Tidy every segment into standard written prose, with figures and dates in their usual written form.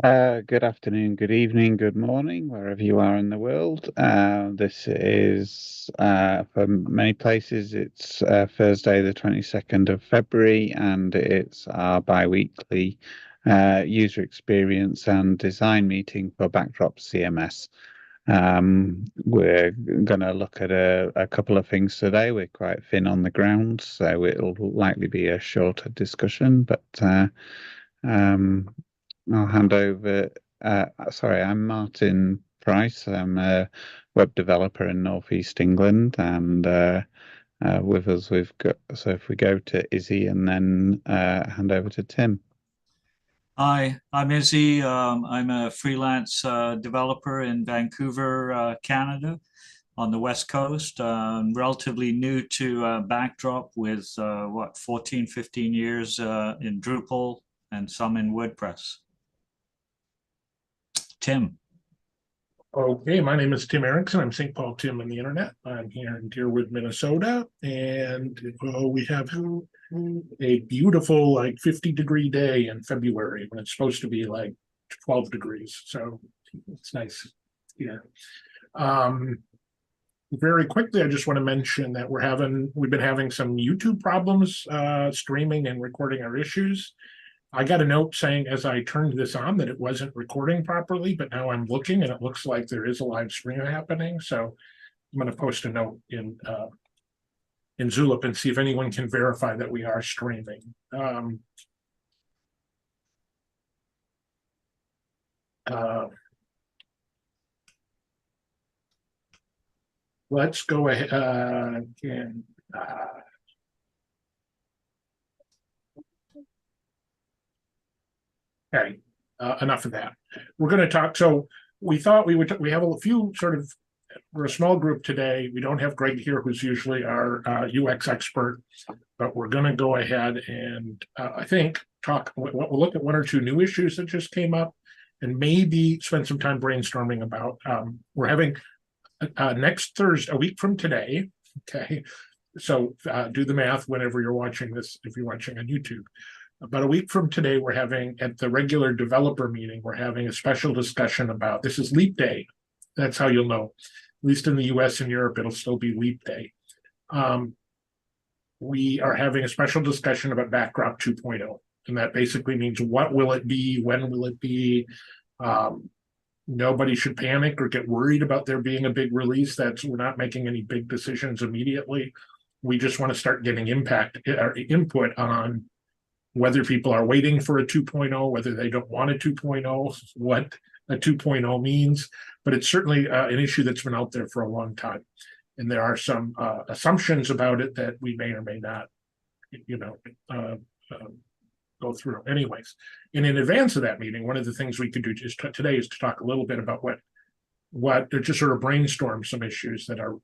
Good afternoon, good evening, good morning, wherever you are in the world. This is, for many places, it's Thursday, the 22nd of February, and it's our bi-weekly user experience and design meeting for Backdrop CMS. We're going to look at a couple of things today. We're quite thin on the ground, so it'll likely be a shorter discussion, but um, I'll hand over. Sorry, I'm Martin Price. I'm a web developer in Northeast England, and with us we've got. So if we go to Izzy and then hand over to Tim. Hi, I'm Izzy. I'm a freelance developer in Vancouver, Canada, on the West Coast. Relatively new to Backdrop with 14, 15 years in Drupal and some in WordPress. Tim. Okay, my name is Tim Erickson. I'm St. Paul Tim on the internet. I'm here in Deerwood, Minnesota, and we have a beautiful, like 50-degree day in February when it's supposed to be like 12 degrees. So it's nice here. Very quickly, I just want to mention that we've been having some YouTube problems streaming and recording our issues. I got a note saying as I turned this on that it wasn't recording properly, but now I'm looking and it looks like there is a live stream happening. So I'm going to post a note in Zulip and see if anyone can verify that we are streaming. Let's go ahead and okay, enough of that. We're going to talk. So we thought we have a few we're a small group today. We don't have Greg here, who's usually our UX expert, but we're going to go ahead and I think we'll look at one or two new issues that just came up and maybe spend some time brainstorming about, we're having next Thursday, a week from today. Okay. So do the math whenever you're watching this, if you're watching on YouTube. About a week from today, we're having at the regular developer meeting, we're having a special discussion about, this is Leap Day. That's how you'll know. At least in the US and Europe, it'll still be Leap Day. We are having a special discussion about Backdrop 2.0. And that basically means what will it be? When will it be? Nobody should panic or get worried about there being a big release. We're not making any big decisions immediately. We just want to start getting input on whether people are waiting for a 2.0, whether they don't want a 2.0, what a 2.0 means. But it's certainly an issue that's been out there for a long time. And there are some assumptions about it that we may or may not, go through. Anyways, and in advance of that meeting, one of the things we could do today is to talk a little bit about just sort of brainstorm some issues that are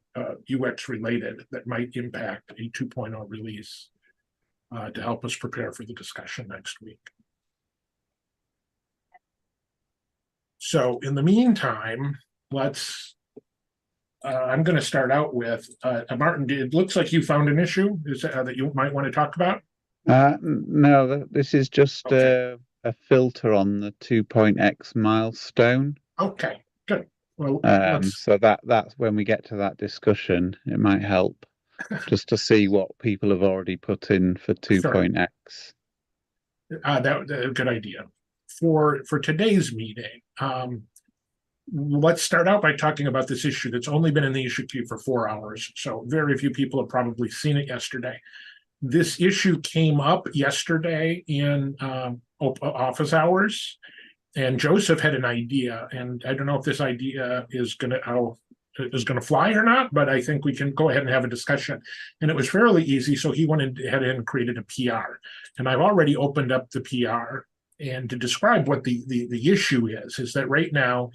UX related that might impact a 2.0 release. To help us prepare for the discussion next week. So in the meantime, I'm going to start out with, Martin, it looks like you found an issue that you might want to talk about? No, this is just okay. a filter on the 2.x milestone. Okay, good. Well, so that's when we get to that discussion, it might help. Just to see what people have already put in for 2.x. That's a good idea. For today's meeting, let's start out by talking about this issue that's only been in the issue queue for 4 hours. So very few people have probably seen it yesterday. This issue came up yesterday in office hours, and Joseph had an idea, and I don't know if this idea is going to fly or not, but I think we can go ahead and have a discussion. And it was fairly easy, so he went ahead and created a PR. And I've already opened up the PR, and to describe what the issue is that right now,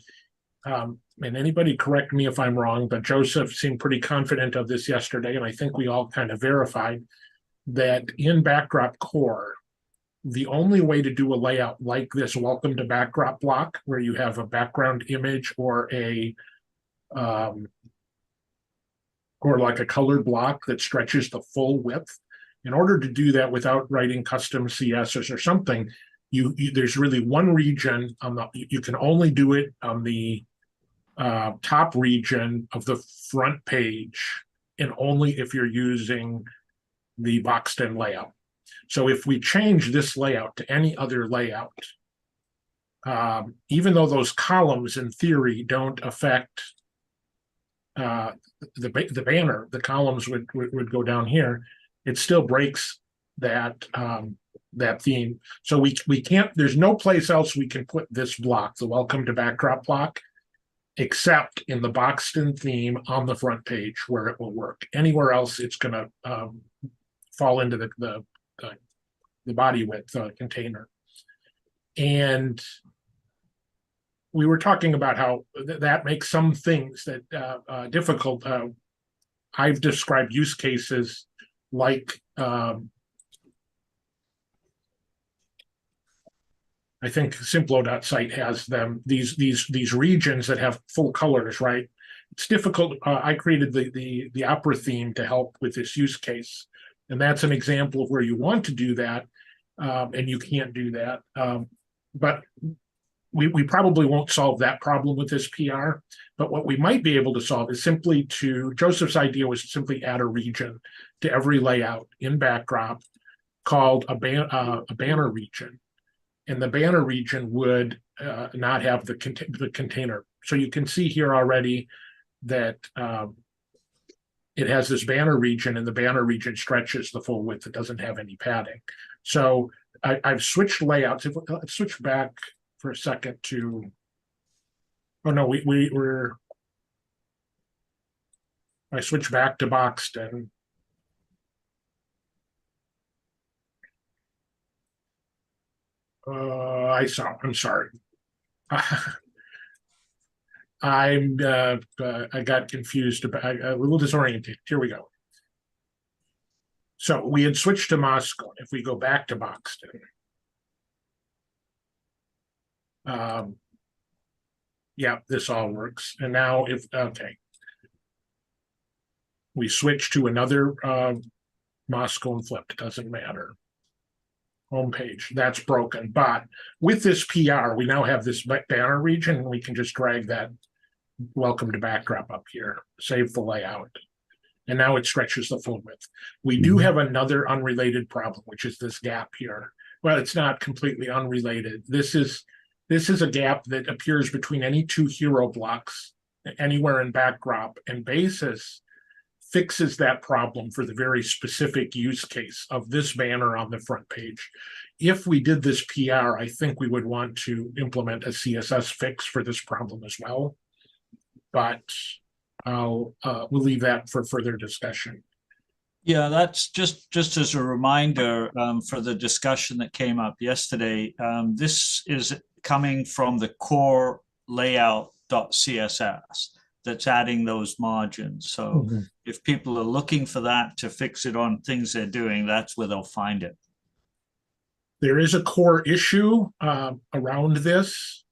and anybody correct me if I'm wrong, but Joseph seemed pretty confident of this yesterday, and I think we all kind of verified that in Backdrop Core, the only way to do a layout like this welcome to Backdrop block, where you have a background image or like a colored block that stretches the full width. In order to do that without writing custom CSS or something, there's really one region on the, you can only do it on the top region of the front page, and only if you're using the boxed-in layout. So if we change this layout to any other layout, even though those columns in theory don't affect the banner, the columns would go down here, it still breaks that that theme. So we can't, there's no place else we can put this block, the welcome to backdrop block, except in the boxed-in theme on the front page where it will work. Anywhere else, it's going to fall into the body width container. And we were talking about how that makes some things that difficult. I've described use cases like I think Simplo.site has them, these regions that have full colors, right? It's difficult. I created the opera theme to help with this use case. And that's an example of where you want to do that, and you can't do that. But we probably won't solve that problem with this PR. But what we might be able to solve is simply Joseph's idea was to simply add a region to every layout in backdrop called a banner region. And the banner region would not have the container. So you can see here already that it has this banner region, and the banner region stretches the full width. It doesn't have any padding. So I've switched layouts. Let's switch back for a second to, oh no, I switched back to boxed-in. I'm sorry. I got confused, a little disoriented. Here we go. So we had switched to Moscow. If we go back to boxed-in, yeah, this all works. And now okay, we switch to another Moscow and flipped, doesn't matter. Homepage, that's broken. But with this PR, we now have this banner region, and we can just drag that welcome to backdrop up here, save the layout. And now it stretches the full width. We do have another unrelated problem, which is this gap here. Well, it's not completely unrelated. This is a gap that appears between any two hero blocks anywhere in backdrop, and Basis fixes that problem for the very specific use case of this banner on the front page. If we did this PR, I think we would want to implement a CSS fix for this problem as well. But we'll leave that for further discussion. Yeah, that's just as a reminder for the discussion that came up yesterday. This is coming from the core layout.css that's adding those margins. So if people are looking for that to fix it on things they're doing, that's where they'll find it. There is a core issue around this.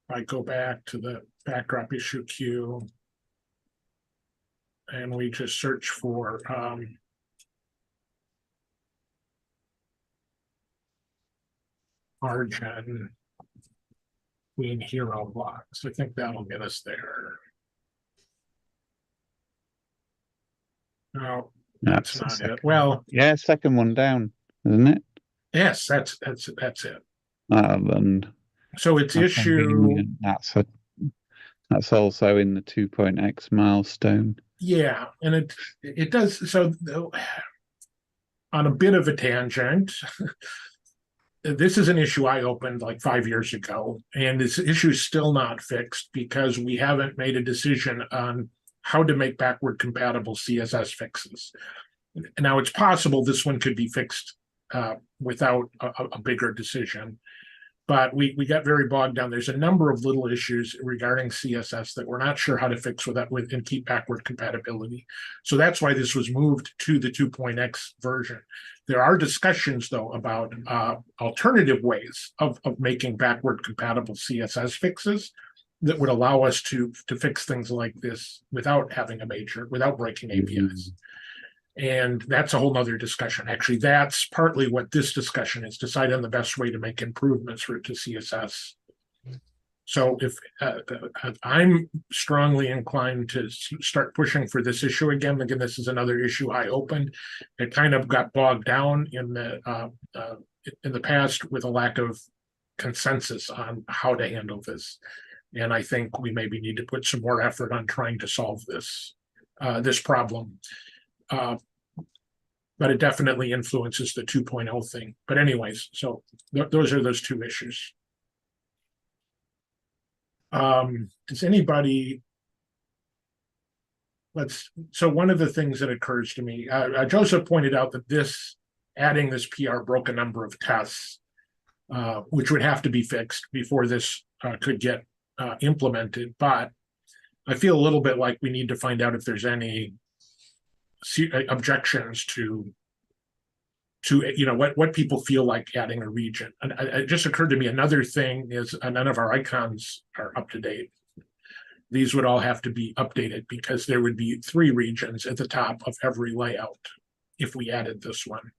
I go back to the backdrop issue queue, and we just search for margin Queen hero blocks. I think that'll get us there. No, that's not it. Well, yeah, second one down, isn't it? Yes, that's it. And so it's issue. That's also in the 2.x milestone. Yeah, and it does. So on a bit of a tangent, this is an issue I opened like 5 years ago, and this issue is still not fixed because we haven't made a decision on how to make backward compatible CSS fixes. Now, it's possible this one could be fixed without a bigger decision, but we got very bogged down. There's a number of little issues regarding CSS that we're not sure how to fix with and keep backward compatibility. So that's why this was moved to the 2.x version. There are discussions, though, about alternative ways of making backward compatible CSS fixes that would allow us to fix things like this without having without breaking APIs. And that's a whole nother discussion. Actually, that's partly what this discussion is, decide on the best way to make improvements to CSS. So if I'm strongly inclined to start pushing for this issue again. Again, this is another issue I opened. It kind of got bogged down in the past with a lack of consensus on how to handle this. And I think we maybe need to put some more effort on trying to solve this problem. But it definitely influences the 2.0 thing. But anyways, so those are those two issues. Does anybody, so one of the things that occurs to me, Joseph pointed out that adding this PR broke a number of tests, which would have to be fixed before this could get implemented. But I feel a little bit like we need to find out if there's any objections to what people feel like adding a region. And it just occurred to me, another thing is none of our icons are up to date. These would all have to be updated because there would be 3 regions at the top of every layout if we added this one.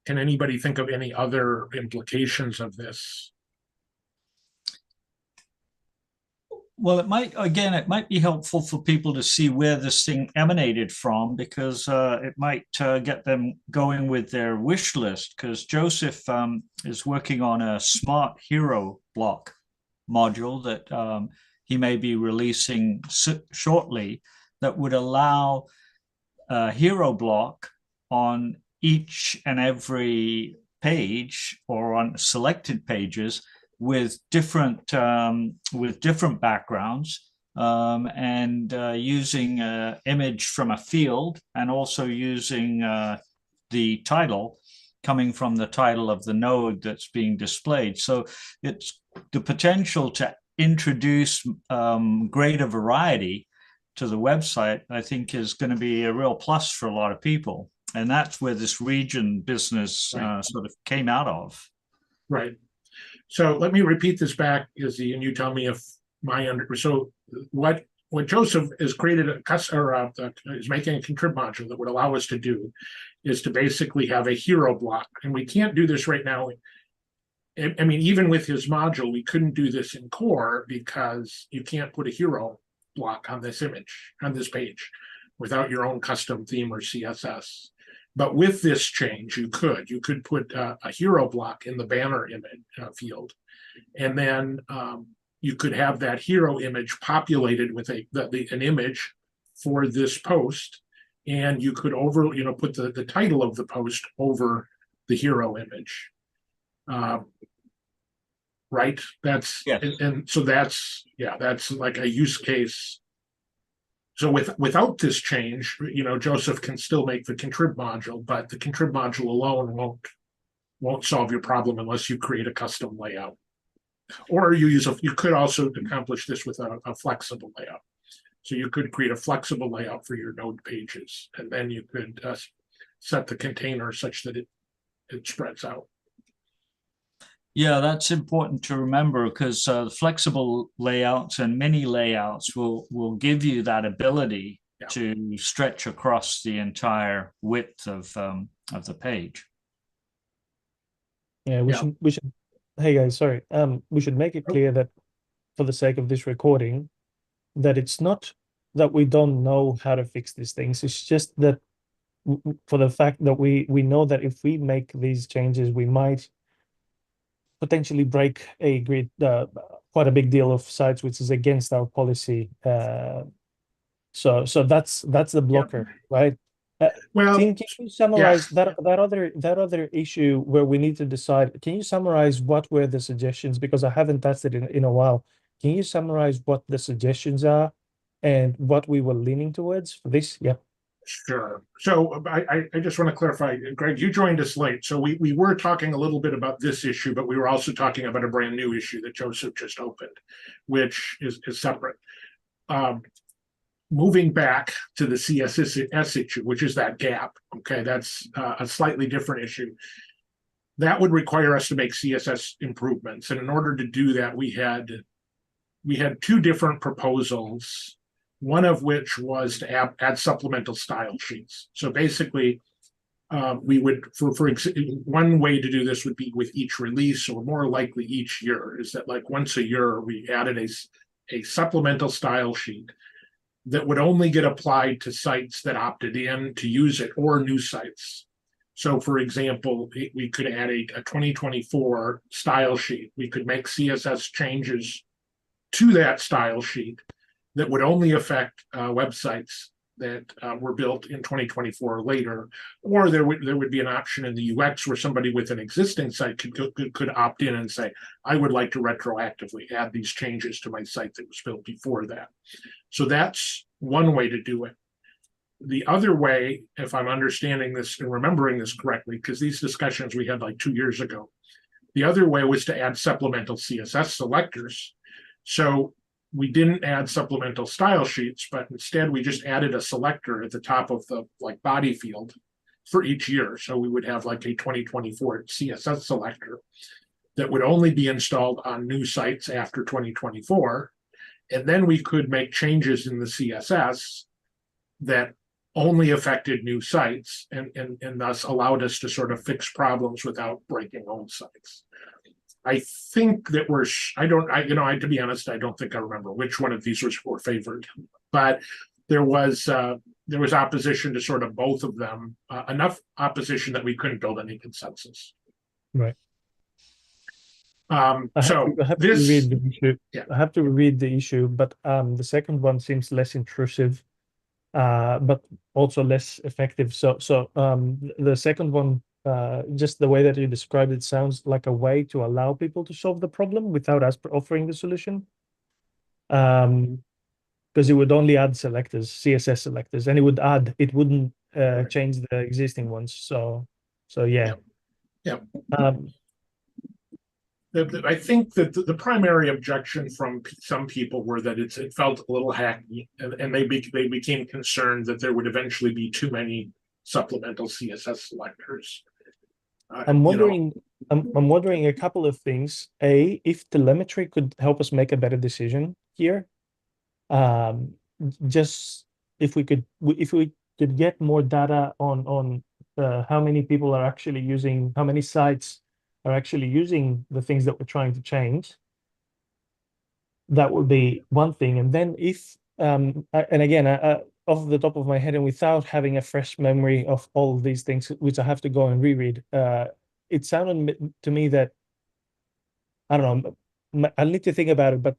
Can anybody think of any other implications of this? Well, it might be helpful for people to see where this thing emanated from, because it might get them going with their wish list, because Joseph is working on a smart hero block module that he may be releasing shortly that would allow a hero block on each and every page or on selected pages with different backgrounds, and using an image from a field, and also using the title coming from the title of the node that's being displayed. So it's the potential to introduce greater variety to the website, I think, is going to be a real plus for a lot of people. And that's where this region business sort of came out of. Right. So let me repeat this back, Izzy, and you tell me if so what Joseph has created is making a contrib module that would allow us to do is to basically have a hero block. And we can't do this right now. I mean, even with his module, we couldn't do this in core because you can't put a hero block on this image, on this page, without your own custom theme or CSS. But with this change, you could put a hero block in the banner image field, and then you could have that hero image populated with an image for this post, and you could put the title of the post over the hero image. Right? That's yes. And so that's like a use case. So without this change, Joseph can still make the contrib module, but the contrib module alone won't solve your problem unless you create a custom layout. Or you could also accomplish this with a flexible layout. So you could create a flexible layout for your node pages, and then you could set the container such that it spreads out. Yeah, that's important to remember, because flexible layouts and mini layouts will give you that ability to stretch across the entire width of the page. Yeah, we should. Hey guys, sorry. We should make it clear that, for the sake of this recording, that it's not that we don't know how to fix these things. It's just that for the fact that we know that if we make these changes, we might potentially break a grid, quite a big deal of sites, which is against our policy. So that's the blocker, right? Well, Tim, can you summarize that other issue where we need to decide? Can you summarize what were the suggestions? Because I haven't touched it in a while. Can you summarize what the suggestions are and what we were leaning towards for this? Yeah. Sure. So I just want to clarify, Greg, you joined us late. So we were talking a little bit about this issue, but we were also talking about a brand new issue that Joseph just opened, which is separate. Moving back to the CSS issue, which is that gap. Okay, that's a slightly different issue. That would require us to make CSS improvements. And in order to do that, we had 2 different proposals one of which was to add supplemental style sheets. So basically, we would, one way to do this would be with each release, or more likely each year, is that like once a year, we added a supplemental style sheet that would only get applied to sites that opted in to use it, or new sites. So for example, we could add a 2024 style sheet. We could make CSS changes to that style sheet that would only affect websites that were built in 2024 or later, or there would be an option in the UX where somebody with an existing site could opt in and say, I would like to retroactively add these changes to my site that was built before that. So that's one way to do it. The other way, if I'm understanding this and remembering this correctly, because these discussions we had like 2 years ago, the other way was to add supplemental CSS selectors. So we didn't add supplemental style sheets, but instead we just added a selector at the top of the like body field for each year. So we would have like a 2024 CSS selector that would only be installed on new sites after 2024. And then we could make changes in the CSS that only affected new sites, and thus allowed us to sort of fix problems without breaking old sites. I think that to be honest, I don't think I remember which one of these were favored, but there was opposition to sort of both of them, enough opposition that we couldn't build any consensus. Right. I have to read the issue. Yeah. I have to read the issue, but the second one seems less intrusive, but also less effective. So the second one, just the way that you described it, sounds like a way to allow people to solve the problem without us offering the solution. Because it would only add selectors, CSS selectors, and it wouldn't change the existing ones. So yeah. Yeah. I think that the primary objection from some people were that it felt a little hacky, and they became concerned that there would eventually be too many supplemental CSS selectors. I'm wondering a couple of things. If telemetry could help us make a better decision here. Just if we could get more data on how many people are actually using, how many sites are actually using the things that we're trying to change, that would be one thing. And then if and again, off the top of my head and without having a fresh memory of all of these things, which I have to go and reread, it sounded to me that, I don't know, I'll need to think about it, but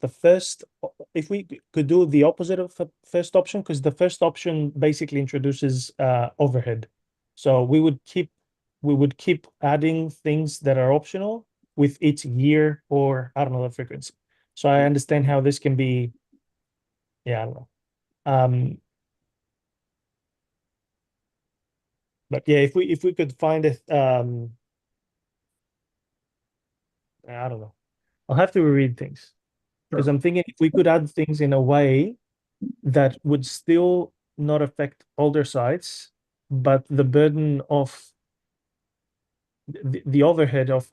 if we could do the opposite of the first option, because the first option basically introduces overhead. So we would keep adding things that are optional with each year, or I don't know, the frequency. So I understand how this can be, yeah, I don't know. But yeah, if we could find it, I don't know. I'll have to reread things, because I'm thinking if we could add things in a way that would still not affect older sites, but the burden of the overhead of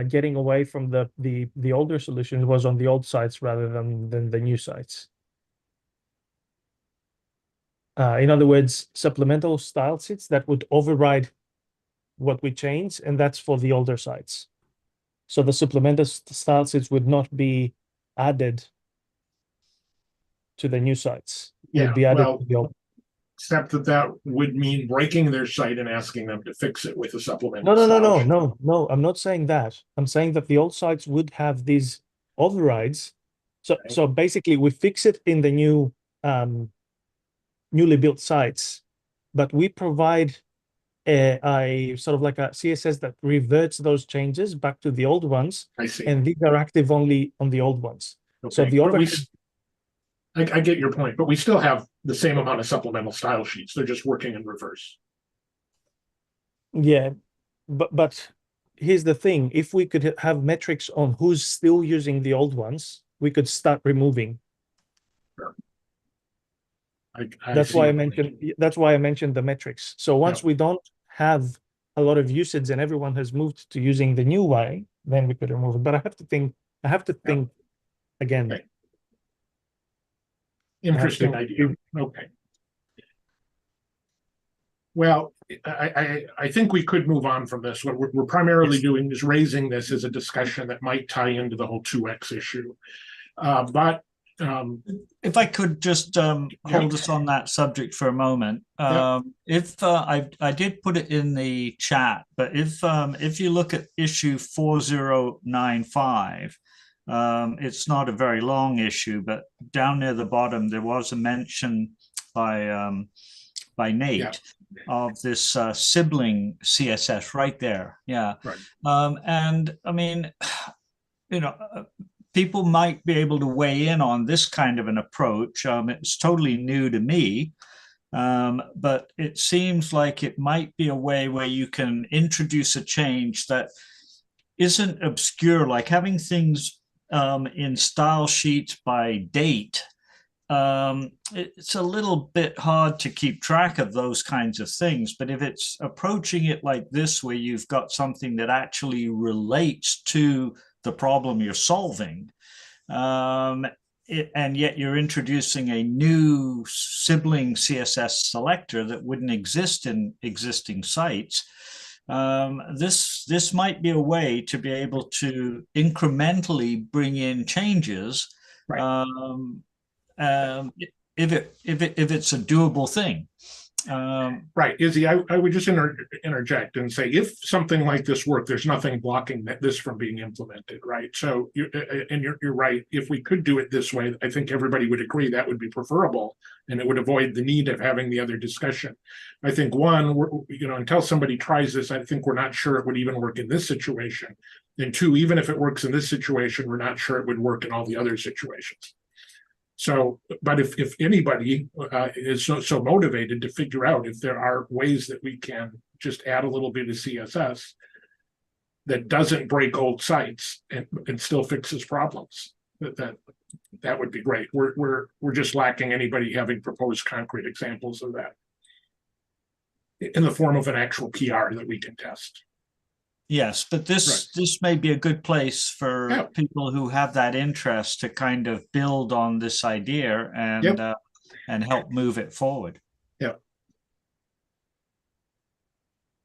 getting away from the older solutions was on the old sites rather than the new sites. In other words, supplemental style sheets that would override what we change, and that's for the older sites. So the supplemental style sheets would not be added to the new sites. It would be added to the old. Except that would mean breaking their site and asking them to fix it with a supplemental. No. I'm not saying that. I'm saying that the old sites would have these overrides. So basically, we fix it in the new, newly built sites, but we provide a sort of like a CSS that reverts those changes back to the old ones. I see. And these are active only on the old ones. Okay. So the overhead. I get your point, but we still have the same amount of supplemental style sheets. They're just working in reverse. Yeah, but here's the thing. If we could have metrics on who's still using the old ones, we could start removing. Sure. That's why I mentioned the metrics. So once we don't have a lot of usage and everyone has moved to using the new way, then we could remove it. But I have to think again. Okay. Interesting to- idea. Okay. Well, I think we could move on from this. What we're primarily Yes. doing is raising this as a discussion that might tie into the whole 2x issue. But If I could just hold us on that subject for a moment. If I did put it in the chat, but if you look at issue 4095, it's not a very long issue, but down near the bottom there was a mention by Nate of this sibling CSS right there. Yeah. Right. And I mean, people might be able to weigh in on this kind of an approach. It's totally new to me, but it seems like it might be a way where you can introduce a change that isn't obscure, like having things in style sheets by date. It's a little bit hard to keep track of those kinds of things, but if it's approaching it like this, where you've got something that actually relates to the problem you're solving, and yet you're introducing a new sibling CSS selector that wouldn't exist in existing sites, this might be a way to be able to incrementally bring in changes. Right. If it's a doable thing. Right, Izzy, I would just interject and say, if something like this worked, there's nothing blocking this from being implemented, right? So, you're right. If we could do it this way, I think everybody would agree that would be preferable, and it would avoid the need of having the other discussion. I think one, until somebody tries this, I think we're not sure it would even work in this situation. And two, even if it works in this situation, we're not sure it would work in all the other situations. So, but if anybody is so motivated to figure out if there are ways that we can just add a little bit of CSS that doesn't break old sites and still fixes problems, that would be great. We're just lacking anybody having proposed concrete examples of that in the form of an actual PR that we can test. Yes, but this may be a good place for people who have that interest to kind of build on this idea and help move it forward. Yeah,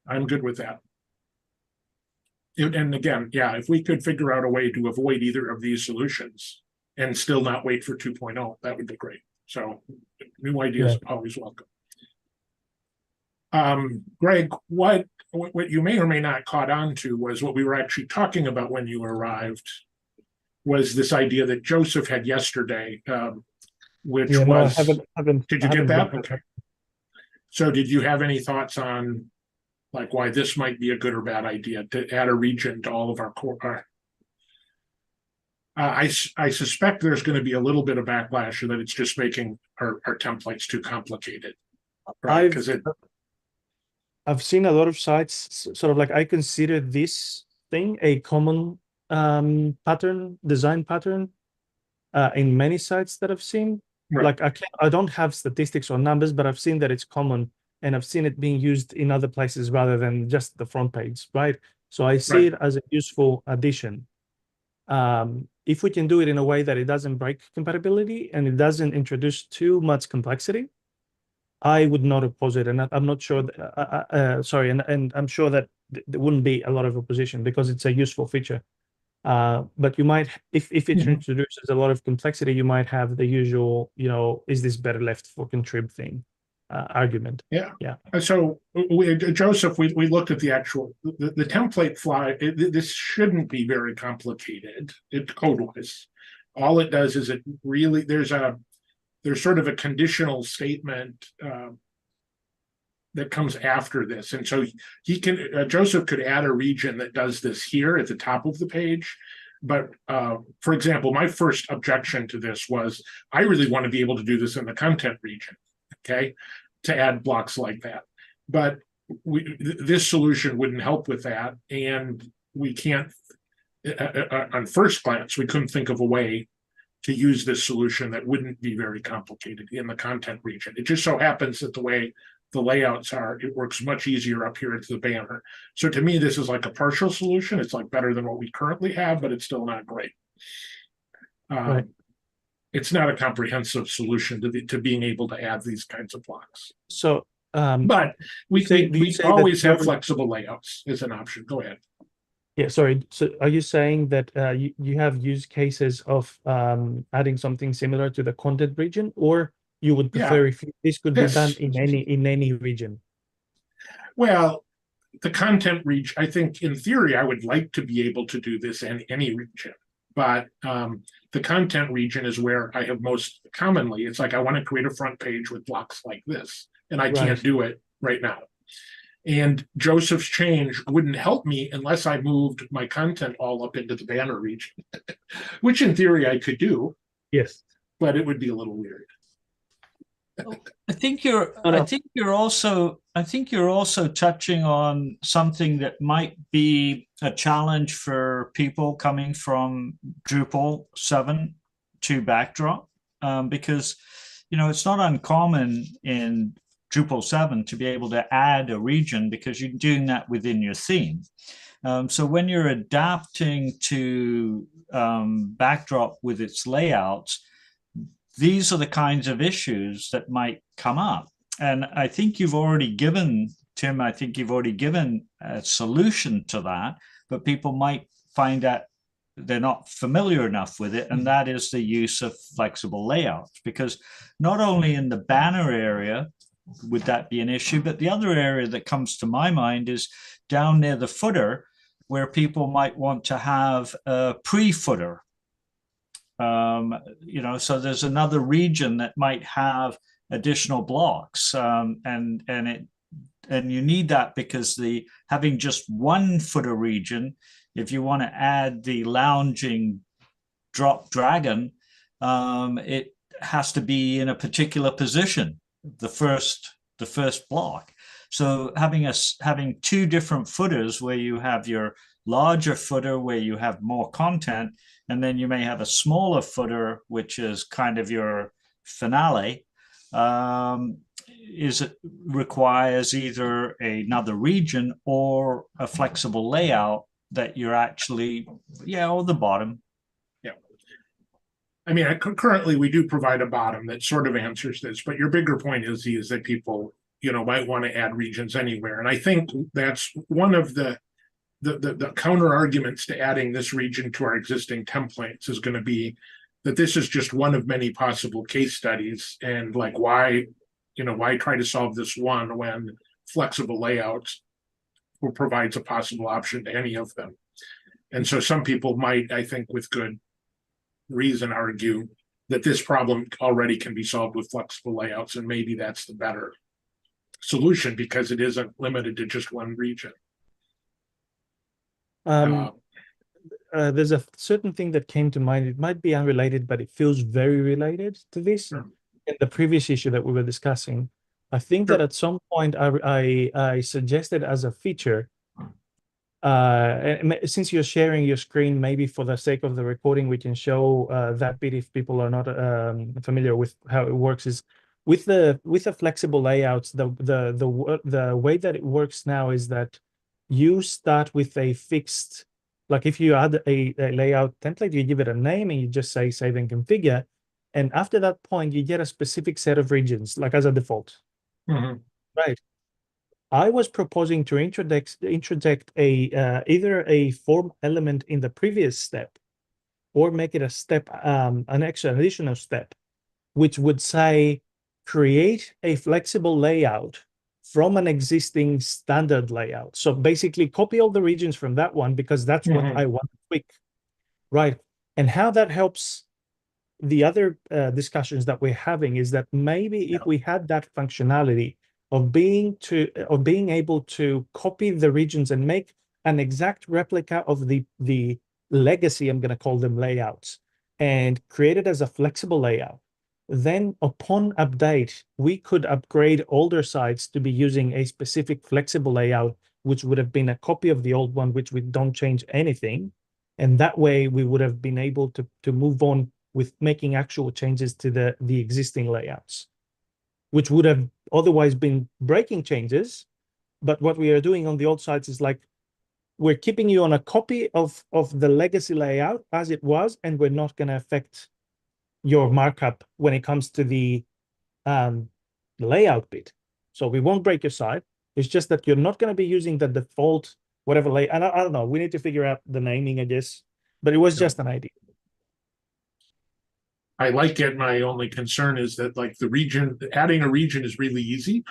I'm good with that. And again, if we could figure out a way to avoid either of these solutions and still not wait for 2.0, that would be great. So new ideas are always welcome. Greg, what you may or may not caught on to was what we were actually talking about when you arrived, was this idea that Joseph had yesterday, which was. No, I haven't. Did you get that? Okay. So did you have any thoughts on like why this might be a good or bad idea to add a region to all of our core? I suspect there's going to be a little bit of backlash, or that it's just making our templates too complicated. Right? Because I've seen a lot of sites sort of like, I consider this thing a common design pattern in many sites that I've seen. Right. Like I don't have statistics or numbers, but I've seen that it's common, and I've seen it being used in other places rather than just the front page, right? So I see it as a useful addition. If we can do it in a way that it doesn't break compatibility and it doesn't introduce too much complexity, I would not oppose it, and I'm not sure. And I'm sure that there wouldn't be a lot of opposition because it's a useful feature. But you might, if it introduces a lot of complexity, you might have the usual, is this better left for contrib thing argument. Yeah. So Joseph, we looked at the actual the template fly. This shouldn't be very complicated. It code-wise, all it does is it really there's sort of a conditional statement that comes after this. And so Joseph could add a region that does this here at the top of the page. But for example, my first objection to this was, I really want to be able to do this in the content region, okay, to add blocks like that. But this solution wouldn't help with that. And we can't, on first glance, we couldn't think of a way to use this solution that wouldn't be very complicated in the content region. It just so happens that the way the layouts are, it works much easier up here into the banner. So to me, this is like a partial solution. It's like better than what we currently have, but it's still not great. it's not a comprehensive solution to being able to add these kinds of blocks. So, But we you say that always have you're- flexible layouts as an option. Go ahead. yeah, sorry. So are you saying that you have use cases of adding something similar to the content region, or you would prefer if this could be done in any region? Well, the content region, I think in theory, I would like to be able to do this in any region. But the content region is where I have most commonly, it's like I want to create a front page with blocks like this, and I can't do it right now. And Joseph's change wouldn't help me unless I moved my content all up into the banner region, which in theory I could do. Yes. But it would be a little weird. I think you're also touching on something that might be a challenge for people coming from Drupal 7 to Backdrop, because it's not uncommon in Drupal 7 to be able to add a region because you're doing that within your theme. So when you're adapting to Backdrop with its layouts, these are the kinds of issues that might come up. And I think you've already given, Tim, a solution to that, but people might find that they're not familiar enough with it. And that is the use of flexible layouts, because not only in the banner area would that be an issue, but the other area that comes to my mind is down near the footer, where people might want to have a pre-footer. So there's another region that might have additional blocks, and you need that because having just one footer region, if you want to add the lounging drop dragon, it has to be in a particular position, the first block. So having two different footers where you have your larger footer where you have more content, and then you may have a smaller footer, which is kind of your finale, requires either another region or a flexible layout that you're actually, or the bottom. Yeah. I mean, currently we do provide a bottom that sort of answers this, but your bigger point is that people, might want to add regions anywhere. And I think that's one of the counter arguments to adding this region to our existing templates is going to be that this is just one of many possible case studies, and like why try to solve this one when flexible layouts provides a possible option to any of them. And so some people might, I think with good reason, argue that this problem already can be solved with flexible layouts, and maybe that's the better solution because it isn't limited to just one region. There's a certain thing that came to mind. It might be unrelated, but it feels very related to this. Sure. In the previous issue that we were discussing, I think that at some point I suggested as a feature, since you're sharing your screen, maybe for the sake of the recording, we can show that bit if people are not familiar with how it works. Is with the flexible layouts, the way that it works now is that you start with a fixed, like if you add a layout template, you give it a name and you just say save and configure. And after that point, you get a specific set of regions, like as a default. Mm-hmm. Right. I was proposing to interject either a form element in the previous step, or make it a step, an additional step, which would say create a flexible layout from an existing standard layout. So basically copy all the regions from that one because that's what I want to tweak. Right. And how that helps the other discussions that we're having is that maybe if we had that functionality of being able to copy the regions and make an exact replica of the legacy, I'm going to call them layouts, and create it as a flexible layout, then upon update, we could upgrade older sites to be using a specific flexible layout, which would have been a copy of the old one, which we don't change anything. And that way we would have been able to move on with making actual changes to the existing layouts, which would have otherwise been breaking changes. But what we are doing on the old sites is like, we're keeping you on a copy of the legacy layout as it was, and we're not going to affect your markup when it comes to the layout bit. So we won't break your site. It's just that you're not going to be using the default whatever layout. And I don't know. We need to figure out the naming, I guess. But it was Yeah. just an idea. I like it. My only concern is that like the region, adding a region is really easy,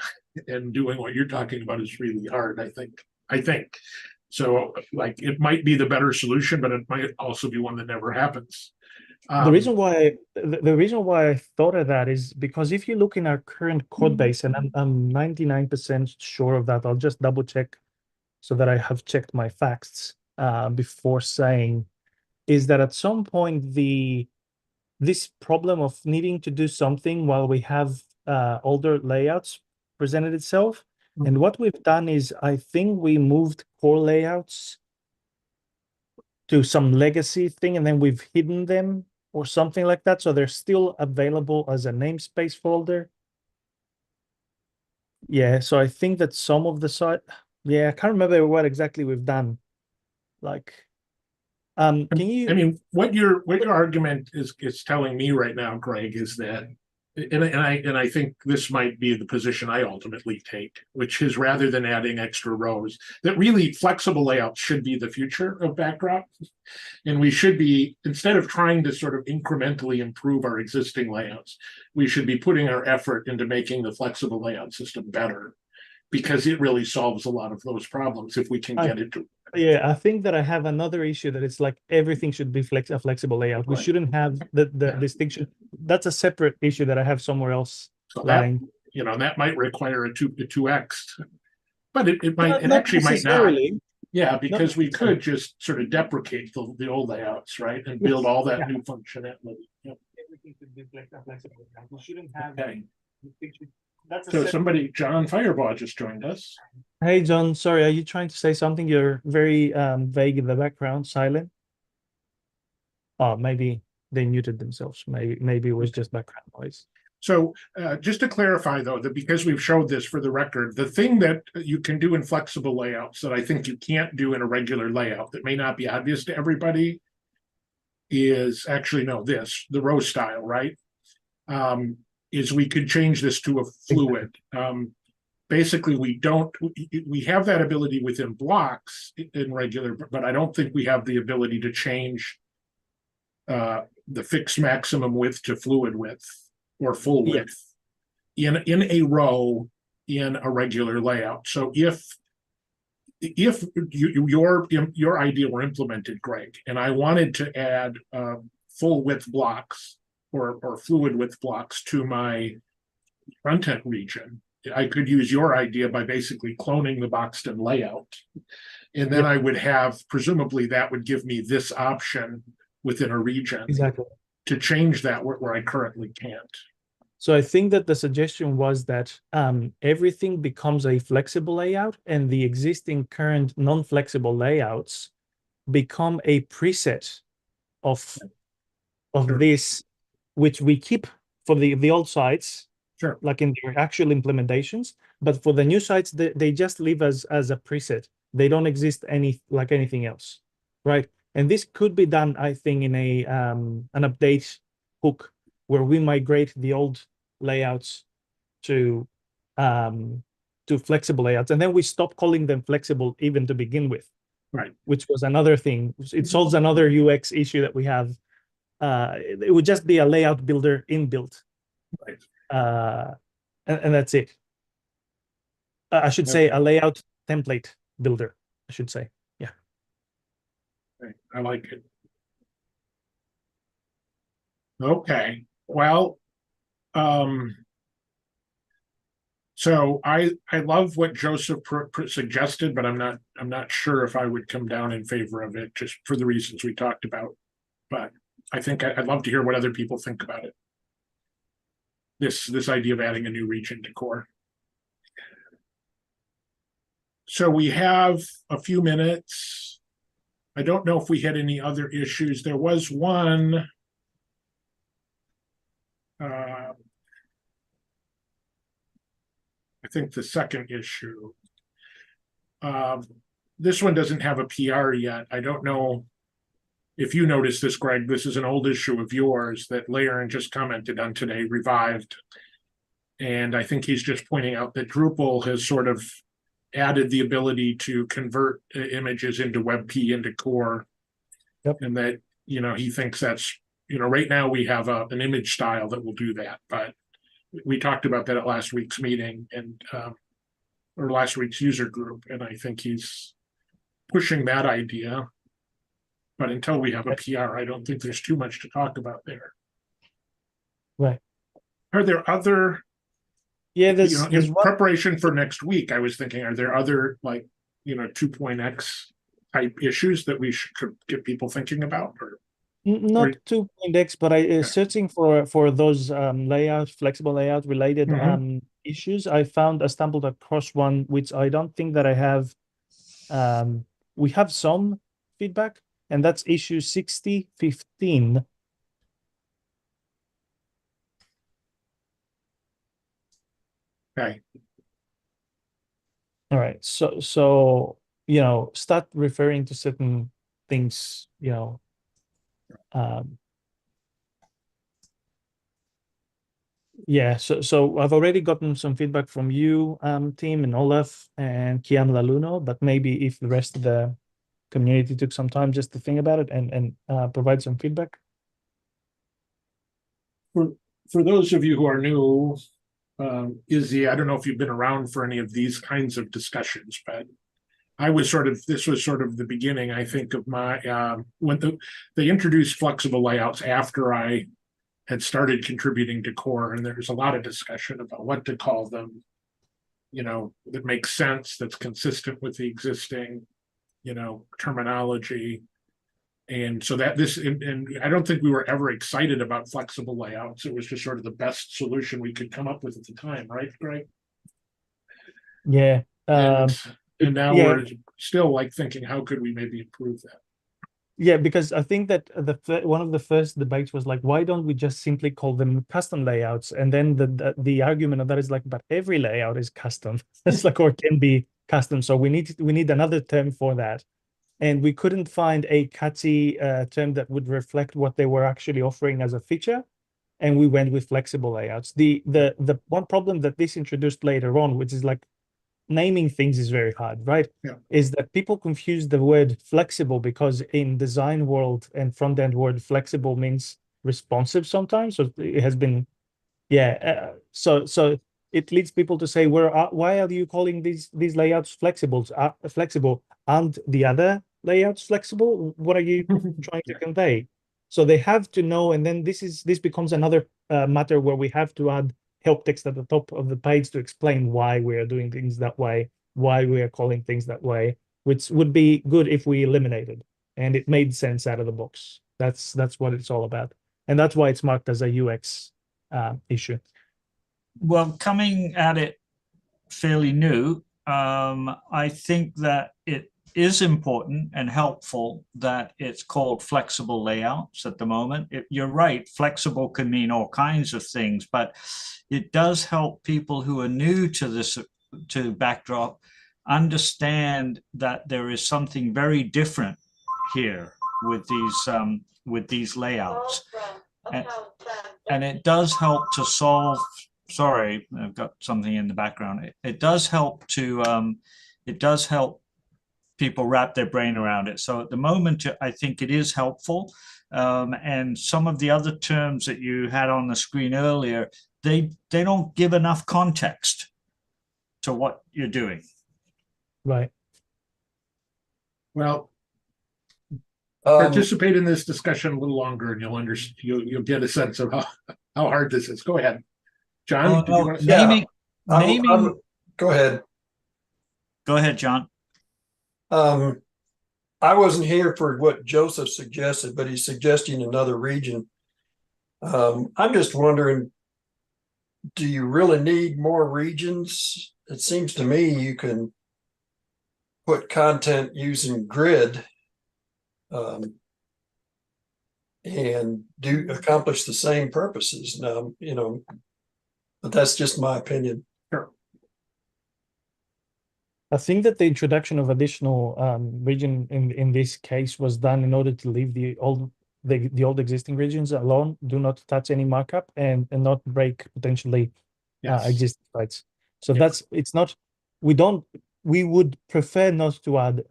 and doing what you're talking about is really hard. I think. So like it might be the better solution, but it might also be one that never happens. The reason why the reason why I thought of that is because if you look in our current code base, and I'm 99% sure of that, I'll just double check so that I have checked my facts before saying, is that at some point this problem of needing to do something while we have older layouts presented itself. And what we've done is I think we moved core layouts to some legacy thing, and then we've hidden them or something like that. So they're still available as a namespace folder. Yeah, so I think that some of the site, yeah, I can't remember what exactly we've done. Like, can you? I mean, what your argument is telling me right now, Greg, is that, and I think this might be the position I ultimately take, which is rather than adding extra rows, that really flexible layouts should be the future of Backdrop, and we should be, instead of trying to sort of incrementally improve our existing layouts, we should be putting our effort into making the flexible layout system better, because it really solves a lot of those problems if we can get it to. Yeah, I think that I have another issue that it's like everything should be a flexible layout. We Right. shouldn't have the distinction. That's a separate issue that I have somewhere else. So that, that might require a 2x, but it might, it actually might not. Yeah, because we could just sort of deprecate the old layouts, right, and build all that new functionality. Yeah. Everything should be flexible. We shouldn't have distinction. So somebody, John Firebaugh, just joined us. Hey, John, sorry, are you trying to say something? You're very vague in the background, silent. Oh, maybe they muted themselves. Maybe it was just background noise. So just to clarify, though, that because we've showed this for the record, the thing that you can do in flexible layouts that I think you can't do in a regular layout that may not be obvious to everybody is actually, the row style, right? Is we could change this to a fluid. Basically, we have that ability within blocks in regular, but I don't think we have the ability to change the fixed maximum width to fluid width or full width in a row in a regular layout. So if your idea were implemented, Greg, and I wanted to add full width blocks or fluid width blocks to my content region, I could use your idea by basically cloning the Boxton layout. And then I would have, presumably that would give me this option within a region to change that where I currently can't. So I think that the suggestion was that everything becomes a flexible layout, and the existing current non-flexible layouts become a preset of this, which we keep for the old sites. Sure. Like in their actual implementations, but for the new sites, they just live as a preset. They don't exist like anything else, right? And this could be done, I think, in an update hook where we migrate the old layouts to flexible layouts, and then we stop calling them flexible even to begin with, right? Which was another thing. It solves another UX issue that we have. It would just be a layout builder inbuilt. Right. And that's it. I should say a layout template builder, I should say. Yeah. Okay. I like it. Okay. Well, so I love what Joseph suggested, but I'm not sure if I would come down in favor of it, just for the reasons we talked about. But I think I'd love to hear what other people think about it. This idea of adding a new region to core. So we have a few minutes. I don't know if we had any other issues. There was one. I think the second issue. This one doesn't have a PR yet. I don't know if you notice this, Greg, this is an old issue of yours that Laren just commented on today, revived. And I think he's just pointing out that Drupal has sort of added the ability to convert images into WebP into core. Yep. And that, he thinks that's, right now we have an image style that will do that. But we talked about that at last week's meeting and or last week's user group. And I think he's pushing that idea. But until we have a PR, I don't think there's too much to talk about there. Right. Are there other, Yeah, there's in one. preparation for next week, I was thinking, are there other 2.x type issues that we could get people thinking about? Or Not 2.x, but I searching for those flexible layout related issues. I stumbled across one which I don't think that I have. We have some feedback, and that's issue 6015. Okay. All right. So start referring to certain things. Yeah. So I've already gotten some feedback from you, team, and Olaf and Kian Laluno. But maybe if the rest of the community took some time just to think about it and provide some feedback. For those of you who are new, Izzy, I don't know if you've been around for any of these kinds of discussions, but this was sort of the beginning, I think, of my, when they introduced flexible layouts after I had started contributing to core, and there's a lot of discussion about what to call them, that makes sense, that's consistent with the existing, terminology. And so and I don't think we were ever excited about flexible layouts. It was just sort of the best solution we could come up with at the time, right, Greg? Yeah. And now we're still thinking, how could we maybe improve that? Yeah, because I think that one of the first debates was why don't we just simply call them custom layouts? And then the argument of that is but every layout is custom. It's or can be custom. So we need another term for that. And we couldn't find a catchy term that would reflect what they were actually offering as a feature. And we went with flexible layouts. The one problem that this introduced later on, which is naming things is very hard, right? Yeah. Is that people confuse the word flexible because in design world and front end world, flexible means responsive sometimes. So it has been, so it leads people to say, why are you calling these layouts flexible? And the other layouts flexible? What are you trying to convey? So they have to know, and then this becomes another matter where we have to add help text at the top of the page to explain why we are doing things that way, why we are calling things that way, which would be good if we eliminated and it made sense out of the box. That's what it's all about, and that's why it's marked as a UX issue. Well, coming at it fairly new, I think that it is important and helpful that it's called flexible layouts at the moment. You're right, flexible can mean all kinds of things, but it does help people who are new to Backdrop understand that there is something very different here with these layouts. And it does help to solve, sorry, I've got something in the background. It does help people wrap their brain around it. So at the moment, I think it is helpful. And some of the other terms that you had on the screen earlier, they don't give enough context to what you're doing. Right. Well, participate in this discussion a little longer, and you'll get a sense of how hard this is. Go ahead, John. Did you want to say? Naming. Go ahead. Go ahead, John. I wasn't here for what Joseph suggested, but he's suggesting another region. I'm just wondering, do you really need more regions? It seems to me you can put content using grid and accomplish the same purposes. Now, but that's just my opinion. Sure. I think that the introduction of additional region in this case was done in order to leave the old existing regions alone, do not touch any markup, and not break potentially Yes. existing sites. So Yeah. that's it's not we would prefer not to add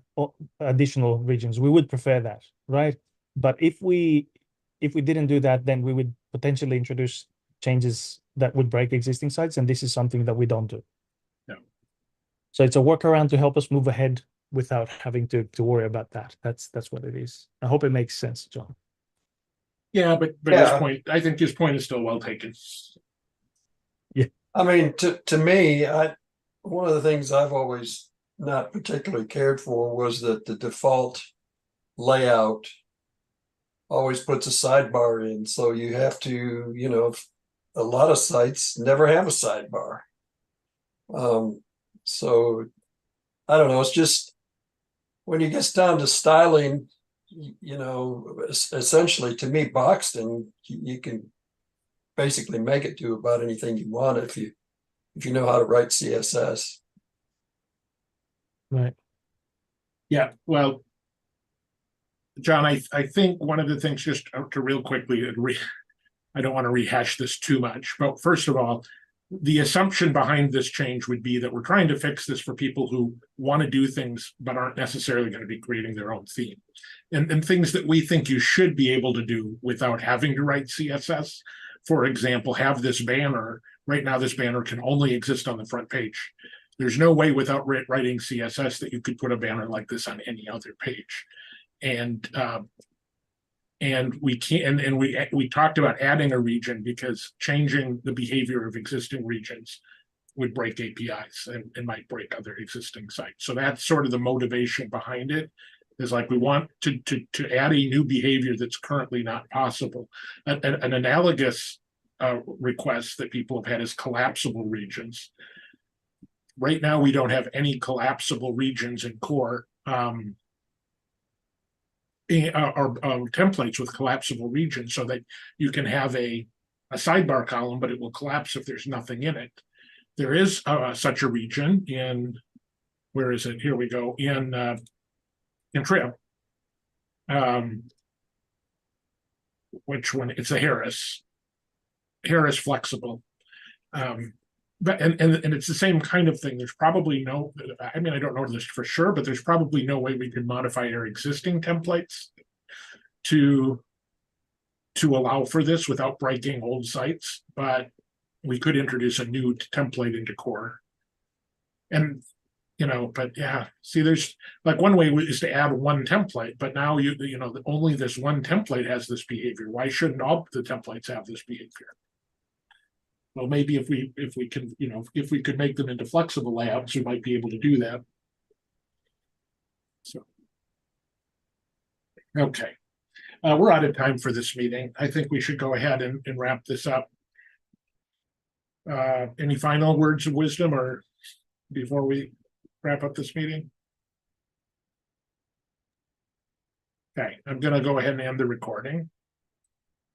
additional regions. We would prefer that, right? But if we didn't do that, then we would potentially introduce changes that would break existing sites, and this is something that we don't do. No. So it's a workaround to help us move ahead without having to worry about that. That's what it is. I hope it makes sense, John. Yeah, but Yeah. his point, I think his point is still well taken. I mean, to me, one of the things I've always not particularly cared for was that the default layout always puts a sidebar in. So you have to, you know, a lot of sites never have a sidebar. So I don't know, it's just when it gets down to styling, you know, essentially to me, Boxton, you can basically make it do about anything you want if you know how to write CSS. Right. Yeah, well, John, I think one of the things, just to real quickly, I don't want to rehash this too much, but first of all, the assumption behind this change would be that we're trying to fix this for people who want to do things but aren't necessarily going to be creating their own theme, and things that we think you should be able to do without having to write CSS. For example, have this banner. Right now, this banner can only exist on the front page. There's no way without writing CSS that you could put a banner like this on any other page. And we can't, and we talked about adding a region because changing the behavior of existing regions would break APIs and might break other existing sites. So that's sort of the motivation behind it. Is like we want to add a new behavior that's currently not possible. An analogous request that people have had is collapsible regions. Right now, we don't have any collapsible regions in core. Or templates with collapsible regions so that you can have a sidebar column, but it will collapse if there's nothing in it. There is such a region in, where is it? Here we go, in Trio. Which one? It's a Harris flexible. But and it's the same kind of thing. There's probably no, I mean, I don't know this for sure, but there's probably no way we can modify our existing templates to allow for this without breaking old sites. But we could introduce a new template into core. And you know, but yeah, see, there's like one way is to add one template, but now you know only this one template has this behavior. Why shouldn't all the templates have this behavior? Well, maybe if we can, you know, if we could make them into flexible layouts, we might be able to do that. So, okay, we're out of time for this meeting. I think we should go ahead and wrap this up. Any final words of wisdom, or before we wrap up this meeting? Okay, I'm going to go ahead and end the recording.